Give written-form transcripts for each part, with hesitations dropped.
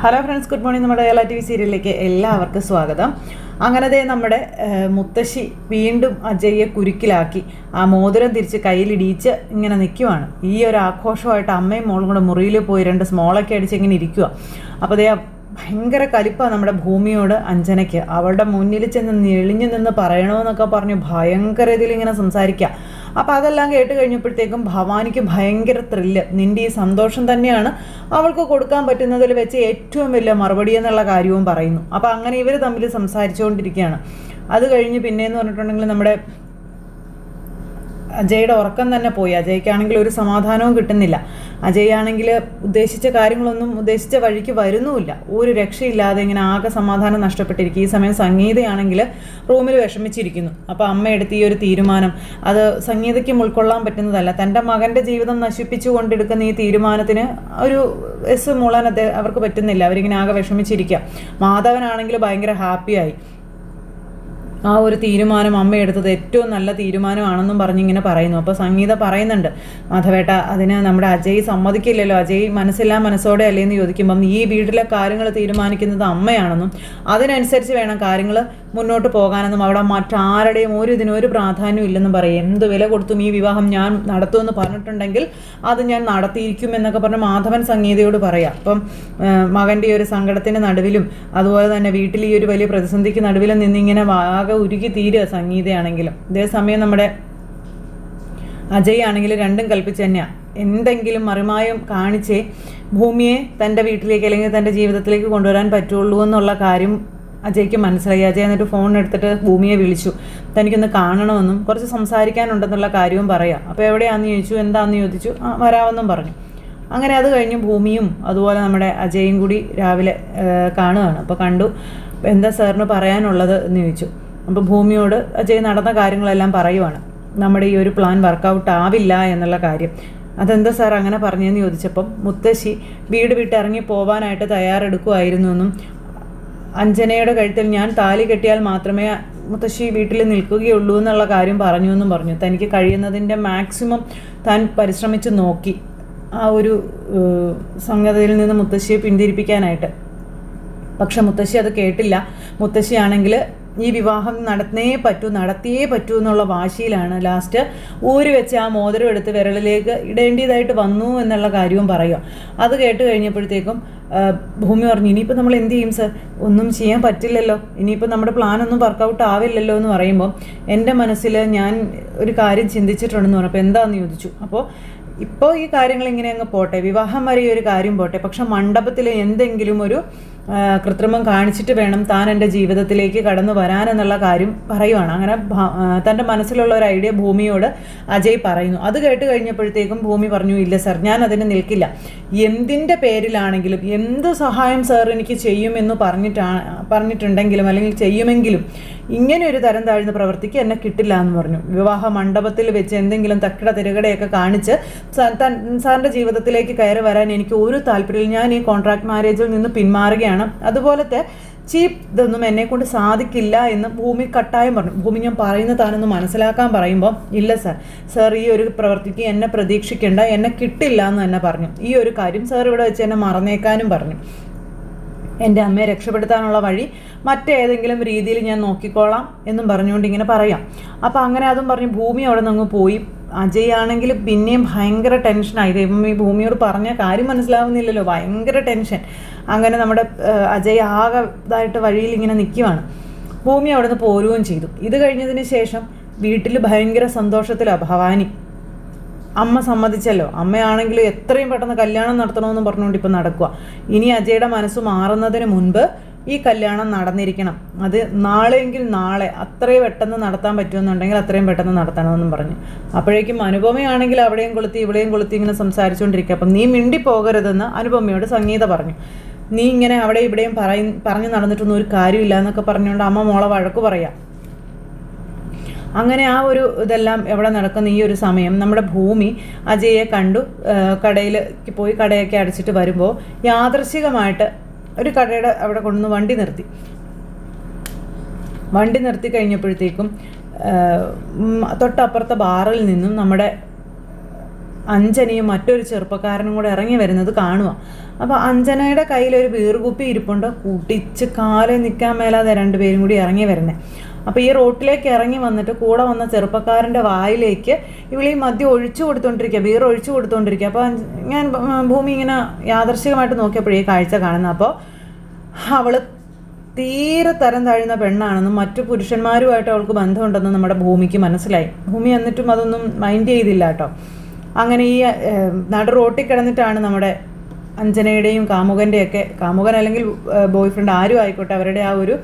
Hello friends, good morning. നമ്മുടെ Kerala TV സീരിയലിലേക്ക് എല്ലാവർക്കും സ്വാഗതം. അങ്ങനത്തെ നമ്മുടെ മുത്തശ്ശി വീണ്ടും അജയ്യെ കുരുക്കിലാക്കി ആ മോതിരം തിരിച്ച് കയ്യിലിടിച്ച് ഇങ്ങനെ നിൽക്കുവാണ്. ഈ ഒരു ആഘോഷമായിട്ട് അമ്മയും മോളും കൂടെ മുറിയിൽ പോയി രണ്ട് സ്മോളൊക്കെ അടിച്ച് ഇങ്ങനെ ഇരിക്കുക. അപ്പോൾ അതേ ഭയങ്കര കലിപ്പാണ് നമ്മുടെ ഭൂമിയോട് അഞ്ജനയ്ക്ക്. അവളുടെ മുന്നിൽ ചെന്ന് ഞെളിഞ്ഞു നിന്ന് പറയണമെന്നൊക്കെ പറഞ്ഞു ഭയങ്കര ഇതിലിങ്ങനെ സംസാരിക്കുക. അപ്പോൾ അതെല്ലാം കേട്ട് കഴിഞ്ഞപ്പോഴത്തേക്കും ഭവാനിക്ക് ഭയങ്കര ത്രില്ല്. നിൻ്റെ ഈ സന്തോഷം തന്നെയാണ് അവൾക്ക് കൊടുക്കാൻ പറ്റുന്നതിൽ വെച്ച് ഏറ്റവും വലിയ മറുപടി എന്നുള്ള കാര്യവും പറയുന്നു. അപ്പോൾ അങ്ങനെ ഇവർ തമ്മിൽ സംസാരിച്ചുകൊണ്ടിരിക്കുകയാണ്. അത് കഴിഞ്ഞ് പിന്നെയെന്ന് പറഞ്ഞിട്ടുണ്ടെങ്കിൽ നമ്മുടെ അജയുടെ ഉറക്കം തന്നെ പോയി. അജയ്ക്കാണെങ്കിൽ ഒരു സമാധാനവും കിട്ടുന്നില്ല. അജയ് ആണെങ്കിൽ ഉദ്ദേശിച്ച കാര്യങ്ങളൊന്നും ഉദ്ദേശിച്ച വഴിക്ക് വരുന്നുമില്ല. ഒരു രക്ഷയില്ലാതെ ഇങ്ങനെ ആകെ സമാധാനം നഷ്ടപ്പെട്ടിരിക്കും. ഈ സമയം സംഗീതയാണെങ്കിൽ റൂമിൽ വിഷമിച്ചിരിക്കുന്നു. അപ്പോൾ അമ്മ എടുത്ത് ഈ ഒരു തീരുമാനം അത് സംഗീതയ്ക്കും ഉൾക്കൊള്ളാൻ പറ്റുന്നതല്ല. തൻ്റെ മകൻ്റെ ജീവിതം നശിപ്പിച്ചു കൊണ്ടെടുക്കുന്ന ഈ തീരുമാനത്തിന് ഒരു മൂളാൻ അവർക്ക് പറ്റുന്നില്ല. അവരിങ്ങനെ ആകെ വിഷമിച്ചിരിക്കുക. മാധവനാണെങ്കിൽ ഭയങ്കര ഹാപ്പിയായി. ആ ഒരു തീരുമാനം അമ്മ എടുത്തത് ഏറ്റവും നല്ല തീരുമാനമാണെന്നും പറഞ്ഞിങ്ങനെ പറയുന്നു. അപ്പോൾ സംഗീത പറയുന്നുണ്ട്, മാധവേട്ട അതിന് നമ്മുടെ അജയ് സമ്മതിക്കില്ലല്ലോ, അജയ് മനസ്സോടെ അല്ലേന്ന് ചോദിക്കുമ്പം ഈ വീട്ടിലെ കാര്യങ്ങൾ തീരുമാനിക്കുന്നത് അമ്മയാണെന്നും അതിനനുസരിച്ച് വേണം കാര്യങ്ങൾ മുന്നോട്ട് പോകാനെന്നും അവിടെ മറ്റാരുടെയും ഇതിനൊരു പ്രാധാന്യം ഇല്ലെന്നും പറയും. എന്ത് വില കൊടുത്തും ഈ വിവാഹം ഞാൻ നടത്തുമെന്ന് പറഞ്ഞിട്ടുണ്ടെങ്കിൽ അത് ഞാൻ നടത്തിയിരിക്കും എന്നൊക്കെ പറഞ്ഞ് മാധവൻ സംഗീതയോട് പറയാം. അപ്പം മകൻ്റെ ഈ ഒരു സങ്കടത്തിൻ്റെ നടുവിലും അതുപോലെ തന്നെ വീട്ടിൽ ഈ ഒരു വലിയ പ്രതിസന്ധിക്ക് നടുവിലും നിന്നിങ്ങനെ ആകെ ഉരുകി തീരുക സംഗീതയാണെങ്കിലും. ഇതേസമയം നമ്മുടെ അജയ് ആണെങ്കിലും രണ്ടും കൽപ്പിച്ച് തന്നെയാണ്. എന്തെങ്കിലും മറിമായം കാണിച്ചേ ഭൂമിയെ തൻ്റെ വീട്ടിലേക്ക് അല്ലെങ്കിൽ തൻ്റെ ജീവിതത്തിലേക്ക് കൊണ്ടുവരാൻ പറ്റുള്ളൂ എന്നുള്ള കാര്യം അജയ്ക്ക് മനസ്സിലായി. അജയ് എന്നിട്ട് ഫോൺ എടുത്തിട്ട് ഭൂമിയെ വിളിച്ചു. തനിക്കൊന്ന് കാണണമെന്നും കുറച്ച് സംസാരിക്കാനുണ്ടെന്നുള്ള കാര്യവും പറയാം. അപ്പോൾ എവിടെയാണെന്ന് ചോദിച്ചു. എന്താണെന്ന് ചോദിച്ചു. വരാമെന്നും പറഞ്ഞു. അങ്ങനെ അത് കഴിഞ്ഞ് ഭൂമിയും അതുപോലെ നമ്മുടെ അജയും കൂടി രാവിലെ കാണുകയാണ്. അപ്പോൾ കണ്ടു. എന്താ സാറിന് പറയാനുള്ളത് എന്ന് ചോദിച്ചു. അപ്പോൾ ഭൂമിയോട് അജയ് നടന്ന കാര്യങ്ങളെല്ലാം പറയുവാണ്. നമ്മുടെ ഈ ഒരു പ്ലാൻ വർക്കൗട്ട് ആവില്ല എന്നുള്ള കാര്യം. അതെന്താ സാർ അങ്ങനെ പറഞ്ഞതെന്ന് ചോദിച്ചപ്പം മുത്തശ്ശി വീട് വിട്ട് ഇറങ്ങി പോവാനായിട്ട് തയ്യാറെടുക്കുമായിരുന്നു എന്നും അഞ്ജനയുടെ കഴുത്തിൽ ഞാൻ താലി കെട്ടിയാൽ മാത്രമേ മുത്തശ്ശി വീട്ടിൽ നിൽക്കുകയുള്ളൂ എന്നുള്ള കാര്യം പറഞ്ഞു എന്നും പറഞ്ഞു. തനിക്ക് കഴിയുന്നതിൻ്റെ മാക്സിമം താൻ പരിശ്രമിച്ച് നോക്കി ആ ഒരു സംഗതിയിൽ നിന്ന് മുത്തശ്ശിയെ പിന്തിരിപ്പിക്കാനായിട്ട്. പക്ഷെ മുത്തശ്ശി അത് കേട്ടില്ല. മുത്തശ്ശിയാണെങ്കിൽ ഈ വിവാഹം നടത്തിയേ പറ്റൂ എന്നുള്ള വാശിയിലാണ് ലാസ്റ്റ് ഊരി വെച്ച് ആ മോതിരം എടുത്ത് വിരളിലേക്ക് ഇടേണ്ടതായിട്ട് വന്നു എന്നുള്ള കാര്യവും പറയുക. അത് കേട്ട് കഴിഞ്ഞപ്പോഴത്തേക്കും ഭൂമി പറഞ്ഞു, ഇനിയിപ്പോൾ നമ്മൾ എന്ത് ചെയ്യും സർ? ഒന്നും ചെയ്യാൻ പറ്റില്ലല്ലോ, ഇനിയിപ്പോൾ നമ്മുടെ പ്ലാനൊന്നും വർക്കൗട്ട് ആവില്ലല്ലോ എന്ന് പറയുമ്പോൾ എൻ്റെ മനസ്സിൽ ഞാൻ ഒരു കാര്യം ചിന്തിച്ചിട്ടുണ്ടെന്ന് പറഞ്ഞപ്പോൾ എന്താണെന്ന് ചോദിച്ചു. ഇപ്പോൾ ഈ കാര്യങ്ങൾ ഇങ്ങനെ അങ്ങ് പോട്ടെ, വിവാഹം വരെ ഒരു കാര്യം പോട്ടെ, പക്ഷെ മണ്ഡപത്തിൽ എന്തെങ്കിലും ഒരു കൃത്രിമം കാണിച്ചിട്ട് വേണം താൻ എൻ്റെ ജീവിതത്തിലേക്ക് കടന്നു വരാനെന്നുള്ള കാര്യം പറയുവാണ്. അങ്ങനെ തൻ്റെ മനസ്സിലുള്ള ഒരു ഐഡിയ ഭൂമിയോട് അജയ് പറയുന്നു. അത് കേട്ട് കഴിഞ്ഞപ്പോഴത്തേക്കും ഭൂമി പറഞ്ഞു, ഇല്ല സർ, ഞാൻ അതിന് നിൽക്കില്ല. എന്തിൻ്റെ പേരിലാണെങ്കിലും എന്ത് സഹായം സർ എനിക്ക് ചെയ്യുമെന്ന് പറഞ്ഞിട്ടുണ്ടെങ്കിലും അല്ലെങ്കിൽ ചെയ്യുമെങ്കിലും ഇങ്ങനെ ഒരു തരം താഴ്ന്ന പ്രവൃത്തിക്ക് എന്നെ കിട്ടില്ല എന്ന് പറഞ്ഞു. വിവാഹ മണ്ഡപത്തിൽ വെച്ച് എന്തെങ്കിലും തക്കിട തിരകടയൊക്കെ കാണിച്ച് സാറിൻ്റെ ജീവിതത്തിലേക്ക് കയറി വരാൻ എനിക്ക് ഒരു താല്പര്യമില്ല. ഞാൻ ഈ കോൺട്രാക്ട് മാരേജിൽ നിന്ന് പിന്മാറുകയാണ്. അതുപോലത്തെ ചീപ്പ് ഇതൊന്നും എന്നെക്കൊണ്ട് സാധിക്കില്ല എന്ന് ഭൂമി കട്ടായം പറഞ്ഞു. ഭൂമി ഞാൻ പറയുന്ന താനൊന്ന് മനസ്സിലാക്കാൻ പറയുമ്പോൾ, ഇല്ല സാർ ഈ ഒരു പ്രവൃത്തിക്ക് എന്നെ പ്രതീക്ഷിക്കേണ്ട, എന്നെ കിട്ടില്ല എന്ന് തന്നെ പറഞ്ഞു. ഈ ഒരു കാര്യം സാർ ഇവിടെ വെച്ച് എന്നെ മറന്നേക്കാനും പറഞ്ഞു. എൻ്റെ അമ്മയെ രക്ഷപ്പെടുത്താനുള്ള വഴി മറ്റേതെങ്കിലും രീതിയിൽ ഞാൻ നോക്കിക്കോളാം എന്നും പറഞ്ഞുകൊണ്ട് ഇങ്ങനെ പറയാം. അപ്പോൾ അങ്ങനെ അതും പറഞ്ഞ് ഭൂമി അവിടെ നിന്ന് പോയി. അജയ് ആണെങ്കിൽ പിന്നെയും ഭയങ്കര ടെൻഷനായി. ദൈവം ഈ ഭൂമിയോട് പറഞ്ഞ കാര്യം മനസ്സിലാവുന്നില്ലല്ലോ, ഭയങ്കര ടെൻഷൻ. അങ്ങനെ നമ്മുടെ അജയ് ആകെ ഇതായിട്ട് വഴിയിൽ ഇങ്ങനെ നിൽക്കുവാണ്. ഭൂമി അവിടെ നിന്ന് പോരുകയും ചെയ്തു. ഇത് കഴിഞ്ഞതിന് ശേഷം വീട്ടിൽ ഭയങ്കര സന്തോഷത്തിലാണ് ഭവാനി. അമ്മ സമ്മതിച്ചല്ലോ. അമ്മയാണെങ്കിൽ എത്രയും പെട്ടെന്ന് കല്യാണം നടത്തണമെന്ന് പറഞ്ഞുകൊണ്ട് ഇപ്പം നടക്കുക. ഇനി അജയുടെ മനസ്സ് മാറുന്നതിന് മുൻപ് ഈ കല്യാണം നടന്നിരിക്കണം. അത് നാളെയെങ്കിൽ നാളെ അത്രയും പെട്ടെന്ന് നടത്താൻ പറ്റുമെന്നുണ്ടെങ്കിൽ അത്രയും പെട്ടെന്ന് നടത്തണമെന്നും പറഞ്ഞു. അപ്പോഴേക്കും അനുപമയാണെങ്കിൽ അവിടെയും കൊളുത്തി ഇവിടെയും കൊളുത്തി ഇങ്ങനെ സംസാരിച്ചുകൊണ്ടിരിക്കുക. അപ്പം നീ മിണ്ടിപ്പോകരുതെന്ന് അനുപമയോട് സംഗീത പറഞ്ഞു. നീ ഇങ്ങനെ അവിടെ ഇവിടെയും പറഞ്ഞു നടന്നിട്ടൊന്നും ഒരു കാര്യമില്ല എന്നൊക്കെ പറഞ്ഞുകൊണ്ട് അമ്മ മോളെ വഴക്ക് പറയാം. അങ്ങനെ ആ ഒരു ഇതെല്ലാം എവിടെ നടക്കുന്ന ഈ ഒരു സമയം നമ്മുടെ ഭൂമി അജയെ കണ്ടു. കടയിലേക്ക് പോയി കടയൊക്കെ അടച്ചിട്ട് വരുമ്പോൾ യാദൃശ്ചികമായിട്ട് ഒരു കടയുടെ അവിടെ കൊണ്ടുവന്ന് വണ്ടി നിർത്തി കഴിഞ്ഞപ്പോഴത്തേക്കും തൊട്ടപ്പുറത്തെ ബാറിൽ നിന്നും നമ്മുടെ അഞ്ജനയും മറ്റൊരു ചെറുപ്പക്കാരനും കൂടെ ഇറങ്ങി വരുന്നത് കാണുക. അപ്പോൾ അഞ്ജനയുടെ കയ്യിലൊരു വീറുകുപ്പി ഇരിപ്പുണ്ട്. കുടിച്ച് കാലേ നിൽക്കാൻ മേലാതെ രണ്ടുപേരും കൂടി ഇറങ്ങി വരുന്നത്. അപ്പോൾ ഈ റോട്ടിലേക്ക് ഇറങ്ങി വന്നിട്ട് കൂടെ വന്ന ചെറുപ്പക്കാരൻ്റെ വായിലേക്ക് ഇവളീ മദ്യം ഒഴിച്ചു കൊടുത്തോണ്ടിരിക്കുക, ബീർ ഒഴിച്ചു കൊടുത്തോണ്ടിരിക്കുക. അപ്പോൾ ഞാൻ ഭൂമി ഇങ്ങനെ യാദർശികമായിട്ട് നോക്കിയപ്പോഴേ ഈ കാഴ്ച കാണുന്നത്. അപ്പോൾ അവൾ തീരെ തരം താഴുന്ന പെണ്ണാണെന്നും മറ്റു പുരുഷന്മാരുമായിട്ട് അവൾക്ക് ബന്ധമുണ്ടെന്നും നമ്മുടെ ഭൂമിക്ക് മനസ്സിലായി. ഭൂമി എന്നിട്ടും അതൊന്നും മൈൻഡ് ചെയ്തില്ല കേട്ടോ. അങ്ങനെ ഈ നടു റോട്ടിൽ കിടന്നിട്ടാണ് നമ്മുടെ അഞ്ജനയുടെയും കാമുകൻ്റെയൊക്കെ, കാമുകൻ അല്ലെങ്കിൽ ബോയ് ഫ്രണ്ട് ആരും ആയിക്കോട്ടെ, അവരുടെ ആ ഒരു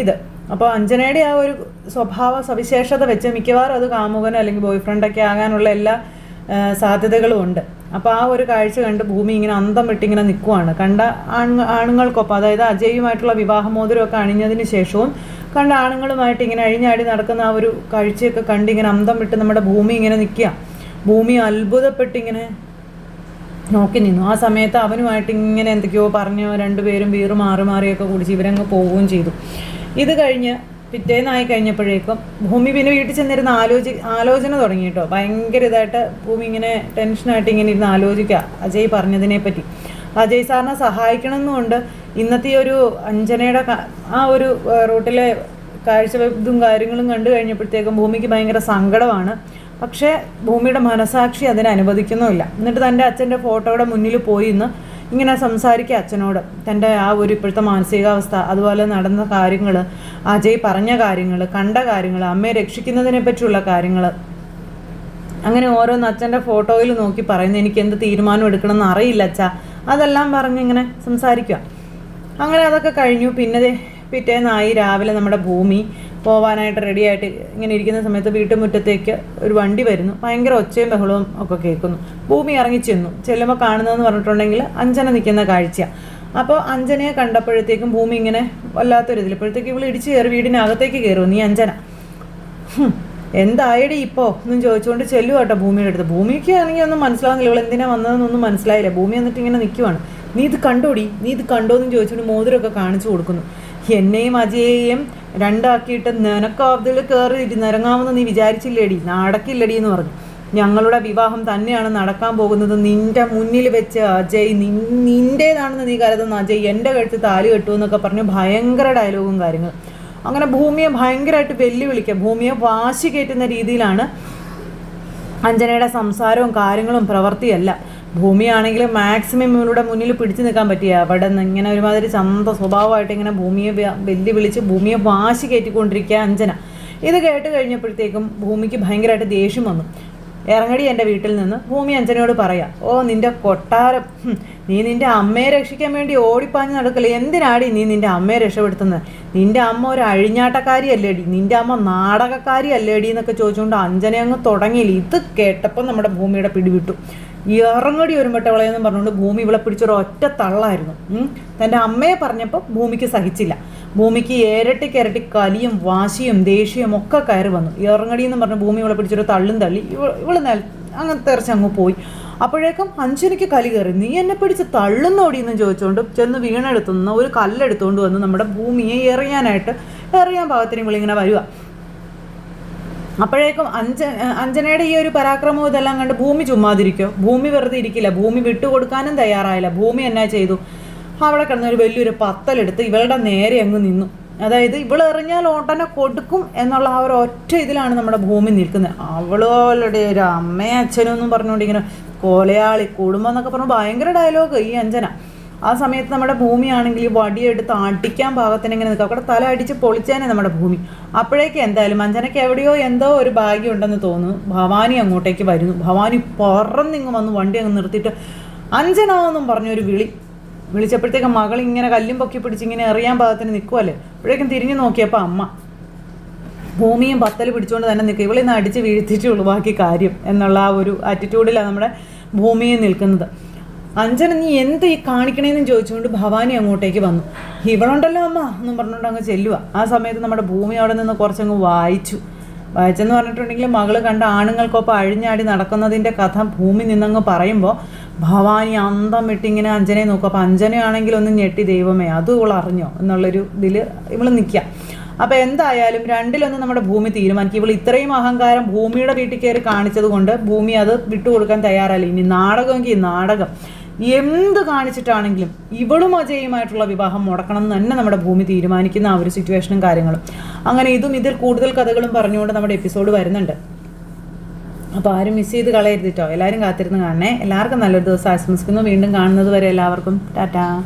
ഇത്. അപ്പോൾ അഞ്ജനയുടെ ആ ഒരു സ്വഭാവ സവിശേഷത വെച്ച് മിക്കവാറും അത് കാമുകൻ അല്ലെങ്കിൽ ബോയ് ഫ്രണ്ടൊക്കെ ആകാനുള്ള എല്ലാ സാധ്യതകളും ഉണ്ട്. അപ്പോൾ ആ ഒരു കാഴ്ച കണ്ട് ഭൂമി ഇങ്ങനെ അന്തം വിട്ടിങ്ങനെ നിൽക്കുവാണ്. കണ്ട ആണുങ്ങൾക്കൊപ്പം, അതായത് അജയുമായിട്ടുള്ള വിവാഹമോതിരമൊക്കെ അണിഞ്ഞതിന് ശേഷവും കണ്ട ആണുങ്ങളുമായിട്ട് ഇങ്ങനെ അഴിഞ്ഞാടി നടക്കുന്ന ആ ഒരു കാഴ്ചയൊക്കെ കണ്ട് ഇങ്ങനെ അന്തം വിട്ട് നമ്മുടെ ഭൂമി ഇങ്ങനെ നിൽക്കുക. ഭൂമി അത്ഭുതപ്പെട്ടിങ്ങനെ നോക്കി നിന്നു. ആ സമയത്ത് അവനുമായിട്ട് ഇങ്ങനെ എന്തൊക്കെയോ പറഞ്ഞു, രണ്ടുപേരും വീറ് മാറി മാറിയൊക്കെ കുടിച്ച് ഇവരങ്ങ് പോവുകയും ചെയ്തു. ഇത് കഴിഞ്ഞ് പിറ്റേന്നായി കഴിഞ്ഞപ്പോഴേക്കും ഭൂമി പിന്നെ വീട്ടിൽ ചെന്നിരുന്ന് ആലോചന തുടങ്ങി കേട്ടോ. ഭയങ്കര ഇതായിട്ട് ഭൂമി ഇങ്ങനെ ടെൻഷനായിട്ട് ഇങ്ങനെ ഇരുന്ന് ആലോചിക്കുക അജയ് പറഞ്ഞതിനെ പറ്റി. അജയ് സാറിനെ സഹായിക്കണമെന്നുകൊണ്ട് ഇന്നത്തെ ഒരു അഞ്ജനയുടെ ആ ഒരു റൂട്ടിലെ കാഴ്ചവെപ്പും കാര്യങ്ങളും കണ്ടു കഴിഞ്ഞപ്പോഴത്തേക്കും ഭൂമിക്ക് ഭയങ്കര സങ്കടമാണ്. പക്ഷേ ഭൂമിയുടെ മനസാക്ഷി അതിനെ അനുവദിക്കുന്നുമില്ല. എന്നിട്ട് തൻ്റെ അച്ഛൻ്റെ ഫോട്ടോയുടെ മുന്നിൽ പോയി ഇന്ന് ഇങ്ങനെ സംസാരിക്കുക അച്ഛനോട്. തൻ്റെ ആ ഒരു ഇപ്പോഴത്തെ മാനസികാവസ്ഥ, അതുപോലെ നടന്ന കാര്യങ്ങൾ, അജയ് പറഞ്ഞ കാര്യങ്ങൾ, കണ്ട കാര്യങ്ങൾ, അമ്മയെ രക്ഷിക്കുന്നതിനെ പറ്റിയുള്ള കാര്യങ്ങൾ, അങ്ങനെ ഓരോന്ന് അച്ഛൻ്റെ ഫോട്ടോയിൽ നോക്കി പറയുന്നത്. എനിക്ക് എന്ത് തീരുമാനം എടുക്കണമെന്ന് അറിയില്ല അച്ഛാ, അതെല്ലാം പറഞ്ഞിങ്ങനെ സംസാരിക്കുക. അങ്ങനെ അതൊക്കെ കഴിഞ്ഞു. പിന്നെ പിറ്റേന്നായി രാവിലെ നമ്മുടെ ഭൂമി പോവാനായിട്ട് റെഡിയായിട്ട് ഇങ്ങനെ ഇരിക്കുന്ന സമയത്ത് വീട്ടുമുറ്റത്തേക്ക് ഒരു വണ്ടി വരുന്നു. ഭയങ്കര ഒച്ചയും ബഹളവും ഒക്കെ കേൾക്കുന്നു. ഭൂമി ഇറങ്ങി ചെല്ലുമ്പോൾ കാണുന്നതെന്ന് പറഞ്ഞിട്ടുണ്ടെങ്കിൽ അഞ്ജന നിൽക്കുന്ന കാഴ്ച. അപ്പോൾ അഞ്ജനയെ കണ്ടപ്പോഴത്തേക്കും ഭൂമി ഇങ്ങനെ വല്ലാത്തൊരിതിൽ, ഇപ്പോഴത്തേക്ക് ഇവൾ ഇടിച്ച് കയറി വീടിനകത്തേക്ക് കയറും. നീ അഞ്ജന എന്തായടി ഇപ്പോൾ എന്നും ചോദിച്ചുകൊണ്ട് ചെല്ലും കേട്ടോ ഭൂമിയുടെ അടുത്ത്. ഭൂമിക്ക് ആണെങ്കിൽ ഒന്നും മനസ്സിലാവുന്നില്ല, ഇവൾ എന്തിനാ വന്നതെന്നൊന്നും മനസ്സിലായില്ല. ഭൂമി എന്നിട്ട് ഇങ്ങനെ നിൽക്കുവാണ്. നീ ഇത് കണ്ടോടി, നീ ഇത് കണ്ടോയെന്ന് ചോദിച്ചുകൊണ്ട് മോതിരമൊക്കെ കാണിച്ചു കൊടുക്കുന്നു. എന്നെയും അജയെയും രണ്ടാക്കിയിട്ട് നിനക്ക് അതിൽ കയറി നിരങ്ങാമെന്ന് നീ വിചാരിച്ചില്ലേടി, നടക്കില്ലടി എന്ന് പറഞ്ഞു. ഞങ്ങളുടെ വിവാഹം തന്നെയാണ് നടക്കാൻ പോകുന്നത്. നിൻ്റെ മുന്നിൽ വെച്ച് അജയ് നിൻ്റേതാണെന്ന് നീ കരുതുന്ന അജയ് എൻ്റെ കഴുത്ത് താലി കെട്ടുമെന്നൊക്കെ പറഞ്ഞ് ഭയങ്കര ഡയലോഗും കാര്യങ്ങൾ. അങ്ങനെ ഭൂമിയെ ഭയങ്കരമായിട്ട് വെല്ലുവിളിക്കുക. ഭൂമിയെ വാശി കയറ്റുന്ന രീതിയിലാണ് അഞ്ജനയുടെ സംസാരവും കാര്യങ്ങളും പ്രവൃത്തിയല്ല. ഭൂമിയാണെങ്കിൽ മാക്സിമം ഇവരുടെ മുന്നിൽ പിടിച്ചു നിൽക്കാൻ പറ്റിയ അവിടെ നിന്ന് ഇങ്ങനെ ഒരുമാതിരി ചന്ത സ്വഭാവമായിട്ട് ഇങ്ങനെ ഭൂമിയെ വെല്ലുവിളിച്ച് ഭൂമിയെ വാശി കയറ്റിക്കൊണ്ടിരിക്കുക അഞ്ജന. ഇത് കേട്ട് കഴിഞ്ഞപ്പോഴത്തേക്കും ഭൂമിക്ക് ഭയങ്കരമായിട്ട് ദേഷ്യം വന്നു. ഇറങ്ങടി എൻ്റെ വീട്ടിൽ നിന്ന് ഭൂമി അഞ്ജനയോട് പറയാം. ഓ നിൻ്റെ കൊട്ടാരം, നീ നിൻ്റെ അമ്മയെ രക്ഷിക്കാൻ വേണ്ടി ഓടിപ്പാഞ്ഞ് നടക്കല്ലേ, എന്തിനാടി നീ നിൻ്റെ അമ്മയെ രക്ഷപ്പെടുത്തുന്നത്? നിൻ്റെ അമ്മ ഒരു അഴിഞ്ഞാട്ടക്കാരി അല്ലേടി, നിൻ്റെ അമ്മ നാടകക്കാരി അല്ലേടി എന്നൊക്കെ ചോദിച്ചുകൊണ്ട് അഞ്ജന അങ്ങ് തുടങ്ങിയില്ല. ഇത് കേട്ടപ്പോൾ നമ്മുടെ ഭൂമിയുടെ പിടിവിട്ടു. ഇറങ്ങടി ഒരുമ്പട്ടവളയെന്നും പറഞ്ഞുകൊണ്ട് ഭൂമി ഇവളെ പിടിച്ചൊരു ഒറ്റ തള്ളായിരുന്നു. തൻ്റെ അമ്മയെ പറഞ്ഞപ്പോൾ ഭൂമിക്ക് സഹിച്ചില്ല. ഭൂമിക്ക് ഇരട്ടി കലിയും വാശിയും ദേഷ്യവും ഒക്കെ കയറി വന്നു. ഇറങ്ങടി എന്ന് പറഞ്ഞ് ഭൂമി ഇവളെ പിടിച്ചൊരു തള്ളും തള്ളി ഇവള് അങ്ങനെ തെറിച്ച് അങ്ങ് പോയി. അപ്പോഴേക്കും അഞ്ജനയ്ക്ക് കലി കയറി. നീ എന്നെ പിടിച്ച് തള്ളുന്നോടിയെന്ന് ചോദിച്ചുകൊണ്ട് ചെന്ന് വീണെടുത്തുനിന്ന് ഒരു കല്ലെടുത്തുകൊണ്ട് വന്ന് നമ്മുടെ ഭൂമിയെ എറിയാൻ പാകത്തിന് ഇവളിങ്ങനെ വരിക. അപ്പോഴേക്കും അഞ്ജനയുടെ ഈ ഒരു പരാക്രമവും ഇതെല്ലാം കണ്ട് ഭൂമി ചുമ്മാതിരിക്കോ? ഭൂമി വെറുതെ ഇരിക്കില്ല. ഭൂമി വിട്ടുകൊടുക്കാനും തയ്യാറായില്ല. ഭൂമി എന്നാ ചെയ്തു, അവിടെ കിടന്നൊരു വലിയൊരു പത്തലെടുത്ത് ഇവളുടെ നേരെ അങ്ങ് നിന്നു. അതായത് ഇവൾ എറിഞ്ഞാൽ ഓട്ടനെ കൊടുക്കും എന്നുള്ള ആ ഒരു ഒറ്റ ഇതിലാണ് നമ്മുടെ ഭൂമി നിൽക്കുന്നത്. അവളുടെ ഒരു അമ്മയും അച്ഛനും എന്നും പറഞ്ഞുകൊണ്ട് ഇങ്ങനെ കൊലയാളി കുടുംബം എന്നൊക്കെ പറഞ്ഞു ഭയങ്കര ഡയലോഗ് ഈ അഞ്ജന. ആ സമയത്ത് നമ്മുടെ ഭൂമിയാണെങ്കിൽ ഈ വടിയെടുത്ത് അടിക്കാൻ പാകത്തിന് ഇങ്ങനെ നിൽക്കുക. അവിടെ തല അടിച്ച് പൊളിച്ചേനെ നമ്മുടെ ഭൂമി. അപ്പോഴേക്കും എന്തായാലും അഞ്ജനയ്ക്ക് എവിടെയോ എന്തോ ഒരു ഭാഗ്യം ഉണ്ടെന്ന് തോന്നുന്നു. ഭവാനി അങ്ങോട്ടേക്ക് വരുന്നു. ഭവാനി പറന്നിങ്ങ് വന്ന് വണ്ടി അങ്ങ് നിർത്തിയിട്ട് അഞ്ജന എന്നും പറഞ്ഞൊരു വിളിച്ചപ്പോഴത്തേക്കും മകൾ ഇങ്ങനെ കല്ലും പൊക്കി പിടിച്ച് ഇങ്ങനെ എറിയാൻ പാകത്തിന് നിൽക്കുമല്ലേ. അപ്പോഴേക്കും തിരിഞ്ഞു നോക്കിയപ്പോൾ അമ്മ ഭൂമിയും പത്തൽ പിടിച്ചുകൊണ്ട് തന്നെ നിൽക്കുക. ഇവളിന്ന് അടിച്ച് വീഴ്ത്തിച്ചുള്ളൂ ബാക്കി കാര്യം എന്നുള്ള ആ ഒരു ആറ്റിറ്റ്യൂഡിലാണ് നമ്മുടെ ഭൂമിയെ നിൽക്കുന്നത്. അഞ്ജന നീ എന്ത് ഈ കാണിക്കണേന്നും ചോദിച്ചുകൊണ്ട് ഭവാനി അങ്ങോട്ടേക്ക് വന്നു. ഇവളുണ്ടല്ലോ അമ്മ എന്നും പറഞ്ഞുകൊണ്ട് അങ്ങ് ചെല്ലുക. ആ സമയത്ത് നമ്മുടെ ഭൂമി അവിടെ നിന്ന് കുറച്ചങ്ങ് വായിച്ചെന്ന് പറഞ്ഞിട്ടുണ്ടെങ്കിൽ മകള് കണ്ട ആണുങ്ങൾക്കൊപ്പം അഴിഞ്ഞാടി നടക്കുന്നതിൻ്റെ കഥ ഭൂമി നിന്നങ്ങ് പറയുമ്പോൾ ഭവാനി അന്തം വിട്ടിങ്ങനെ അഞ്ജനയെ നോക്കും. അപ്പോൾ അഞ്ജനയാണെങ്കിൽ ഒന്ന് ഞെട്ടി, ദൈവമേ അത് ഇവൾ അറിഞ്ഞോ എന്നുള്ളൊരു ഇതിൽ ഇവൾ നിൽക്കുക. അപ്പോൾ എന്തായാലും രണ്ടിലൊന്ന് നമ്മുടെ ഭൂമി തീരുമാനിക്കും. ഇവൾ ഇത്രയും അഹങ്കാരം ഭൂമിയുടെ വീട്ടിൽ കയറി കാണിച്ചത് കൊണ്ട് ഭൂമി അത് വിട്ടുകൊടുക്കാൻ തയ്യാറല്ല. ഇനി നാടകമെങ്കിൽ നാടകം. എന്ത് കാണിച്ചിട്ടാണെങ്കിലും ഇവളും അജയുമായിട്ടുള്ള വിവാഹം മുടക്കണം എന്ന് തന്നെ നമ്മുടെ ഭൂമി തീരുമാനിക്കുന്ന ആ ഒരു സിറ്റുവേഷനും കാര്യങ്ങളും. അങ്ങനെ ഇതിൽ കൂടുതൽ കഥകളും പറഞ്ഞുകൊണ്ട് നമ്മുടെ എപ്പിസോഡ് വരുന്നുണ്ട്. അപ്പോൾ ആരും മിസ് ചെയ്ത് കളയരുത് കേട്ടോ. എല്ലാവരും കാത്തിരുന്ന് കാണണേ. എല്ലാവർക്കും നല്ലൊരു ദിവസം ആശംസിക്കുന്നു. വീണ്ടും കാണുന്നത് വരെ എല്ലാവർക്കും ടാറ്റാ.